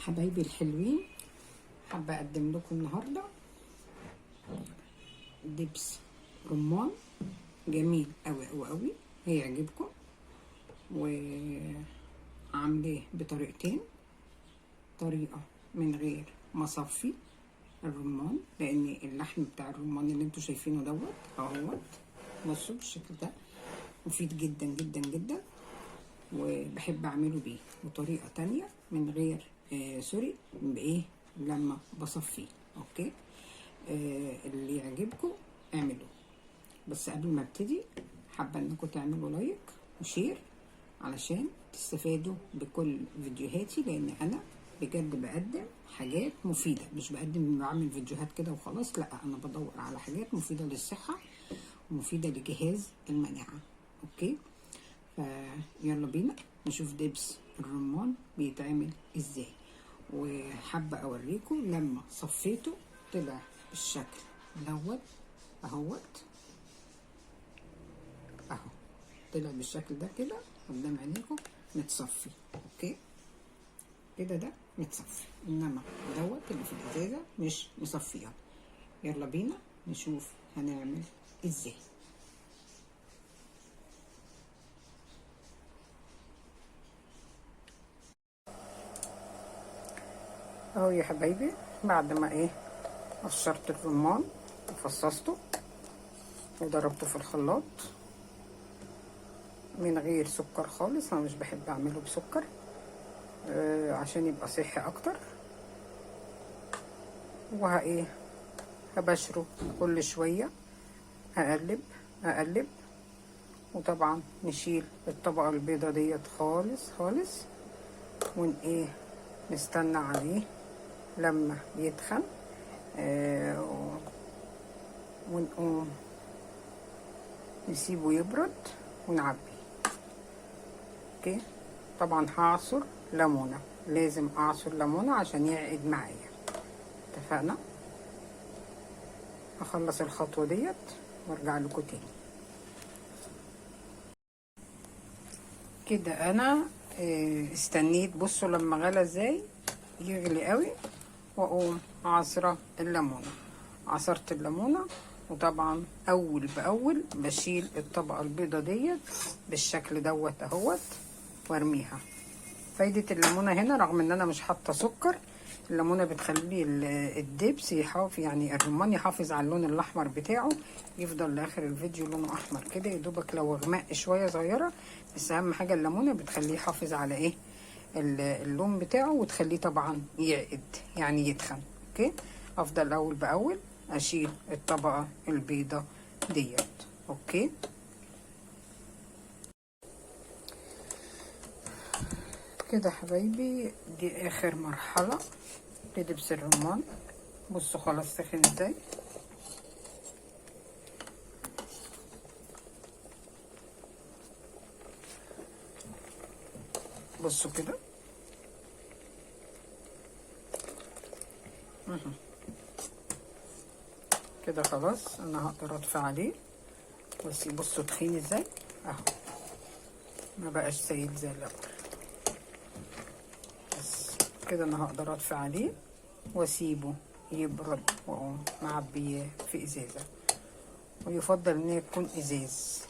حبايبي الحلوين، حابه اقدم لكم النهارده دبس رمان جميل قوي قوي قوي، هيعجبكم. وعاملاه بطريقتين: طريقه من غير ما اصفي الرمان، لان اللحم بتاع الرمان اللي انتوا شايفينه دوت اهوت، بصوا بالشكل ده مفيد جدا جدا جدا، وبحب اعمله بيه. وطريقه تانية من غير سوري بايه لما بصفيه. اوكي، اللي يعجبكم اعملوه. بس قبل ما ابتدي حابه انكم تعملوا لايك وشير علشان تستفادوا بكل فيديوهاتي، لان انا بجد بقدم حاجات مفيده، مش بعمل فيديوهات كده وخلاص، لا، انا بدور على حاجات مفيده للصحه ومفيده لجهاز المناعه. اوكي، فيلا بينا نشوف دبس الرمان بيتعمل ازاي. وحابه اوريكم لما صفيته طلع بالشكل دوت اهوت، اهو طلع بالشكل ده كده قدام عينيكم متصفي. اوكي كده ده متصفي، انما دوت اللي في الازازه مش مصفيه. يلا بينا نشوف هنعمل ازاي. اهو يا حبايبي، بعد ما قشرت الرمان وفصصته وضربته في الخلاط من غير سكر خالص، انا مش بحب اعمله بسكر عشان يبقى صحي اكتر. هبشره كل شويه، هقلب اقلب. وطبعا نشيل الطبقه البيضه ديت خالص خالص، نستنى عليه لما يتخن، ونقوم نسيبه يبرد ونعبي. اوكي، طبعا هعصر ليمونه، لازم اعصر ليمونه عشان يعقد معايا. اتفقنا؟ هخلص الخطوه ديت وارجع لكم تاني. كده انا استنيت، بصوا لما غلى ازاي، يغلي قوي، واقوم عصره الليمونه. عصرت الليمونه، وطبعا اول باول بشيل الطبقه البيضه ديت بالشكل دوت اهوت وارميها. فايده الليمونه هنا، رغم ان انا مش حاطه سكر، الليمونه بتخلي الدبس يحافظ، يعني الرمان يحافظ على اللون الاحمر بتاعه، يفضل لاخر الفيديو لونه احمر كده، يدوبك لو غمق شويه صغيره، بس اهم حاجه الليمونه بتخليه يحافظ على اللون بتاعه، وتخليه طبعا يعقد يعني يتخن. اوكي، افضل اول باول اشيل الطبقه البيضه ديت. اوكي، كده حبايبي دي اخر مرحله لدبس الرمان. بصوا خلاص سخن ازاي، بصوا كده. كده خلاص انا هقدر اطفي عليه، بس بصوا تخين ازاي اهو، ما بقاش سايل زي الاول. بس كده انا هقدر اطفي عليه واسيبه يبرد، واقوم معبيه في ازازه، ويفضل ان هي تكون ازاز